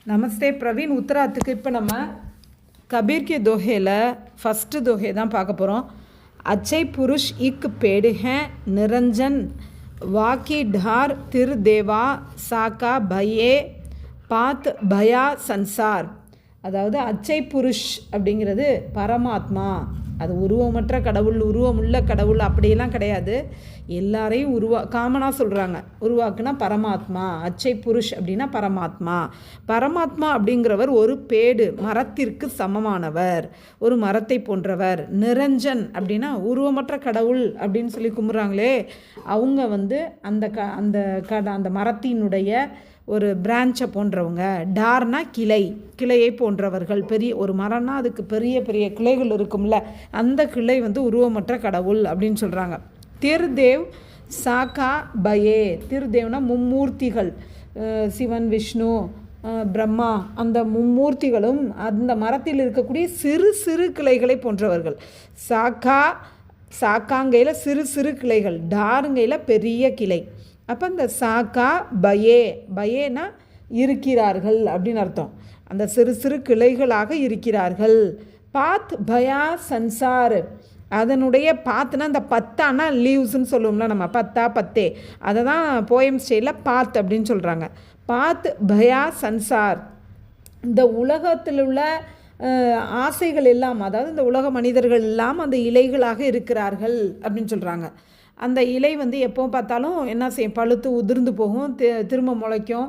நமஸ்தே பிரவீன் உத்தராத்துக்கு இப்போ நம்ம Kabir K தோஹேல first தோஹே தான் பார்க்க போகிறோம். अच्छे पुरुष एक पेड़ हैं निरंजन वाकी ढार तिर देवा साका भये பாத் பயா சன்சார். அதாவது அச்சை புருஷ் அப்படிங்கிறது பரமாத்மா. அது உருவமற்ற கடவுள், உருவமுள்ள கடவுள் அப்படியெல்லாம் கிடையாது. எல்லாரையும் காமனாக சொல்கிறாங்க. உருவாக்குனா பரமாத்மா. அச்சை புருஷ் அப்படின்னா பரமாத்மா. பரமாத்மா அப்படிங்கிறவர் ஒரு பேடு, மரத்திற்கு சமமானவர், ஒரு மரத்தை போன்றவர். நிரஞ்சன் அப்படின்னா உருவமற்ற கடவுள் அப்படின்னு சொல்லி கும்பிட்றாங்களே, அவங்க அந்த மரத்தினுடைய ஒரு பிரான்ச்சை போன்றவங்க. டார்னா கிளையை போன்றவர்கள். பெரிய ஒரு மரம்னா அதுக்கு பெரிய பெரிய கிளைகள் இருக்கும்ல, அந்த கிளை உருவமற்ற கடவுள் அப்படின்னு சொல்கிறாங்க. திருதேவ் சாக்கா பயே. திருதேவ்னா மும்மூர்த்திகள், சிவன் விஷ்ணு பிரம்மா, அந்த மும்மூர்த்திகளும் அந்த மரத்தில் இருக்கக்கூடிய சிறு சிறு கிளைகளை போன்றவர்கள். சாக்காங்கையில் சிறு சிறு கிளைகள், டாருங்கையில் பெரிய கிளை. அப்போ அந்த சாக்கா பயேனா இருக்கிறார்கள் அப்படின்னு அர்த்தம். அந்த சிறு சிறு கிளைகளாக இருக்கிறார்கள். பாத் பயா சன்சார். அதனுடைய பாத்துனா அந்த பத்தானா லீவ்ஸ்ன்னு சொல்லுவோம்ல நம்ம, பத்தே, அதை தான் போயம் ஸ்டைலில் பாத் அப்படின்னு சொல்கிறாங்க. பாத் பயா சன்சார். இந்த உலகத்தில் உள்ள ஆசைகள் எல்லாம், அதாவது இந்த உலக மனிதர்கள் எல்லாம் அந்த இலைகளாக இருக்கிறார்கள் அப்படின்னு சொல்கிறாங்க. அந்த இலை எப்போ பார்த்தாலும் என்ன செய்யும், பழுத்து உதிர்ந்து போகும், திரும்ப முளைக்கும்.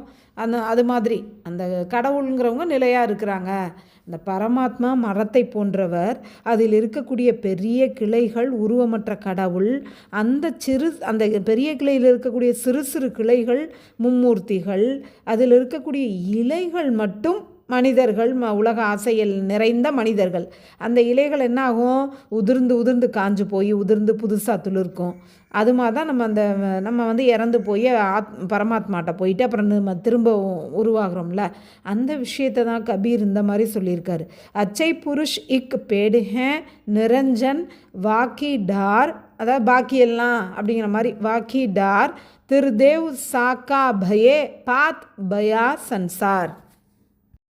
அது மாதிரி அந்த கடவுளுங்கிறவங்க நிலையாக இருக்கிறாங்க. இந்த பரமாத்மா மரத்தை போன்றவர், அதில் இருக்கக்கூடிய பெரிய கிளைகள் உருவமற்ற கடவுள். அந்த பெரிய கிளையில் இருக்கக்கூடிய சிறு சிறு கிளைகள் மும்மூர்த்திகள். அதில் இருக்கக்கூடிய இலைகள் மட்டும் மனிதர்கள், உலக ஆசையில் நிறைந்த மனிதர்கள். அந்த இலைகள் என்ன ஆகும், உதிர்ந்து காஞ்சு போய் உதிர்ந்து புதுசாக துளிர்க்கும். அது மாதிரி தான் நம்ம இறந்து போய் பரமாத்மாட்ட போயிட்டு அப்புறம் நம்ம திரும்ப உருவாகிறோம்ல, அந்த விஷயத்தை தான் கபீர் இந்த மாதிரி சொல்லியிருக்காரு. அச்சை புருஷ் இக் பேடு ஹே நிரஞ்சன் வாக்கி டார். அதாவது பாக்கியெல்லாம் அப்படிங்கிற மாதிரி. வாக்கி டார் திருதேவ் சாக்கா பயே பாத் பயா சன்சார்.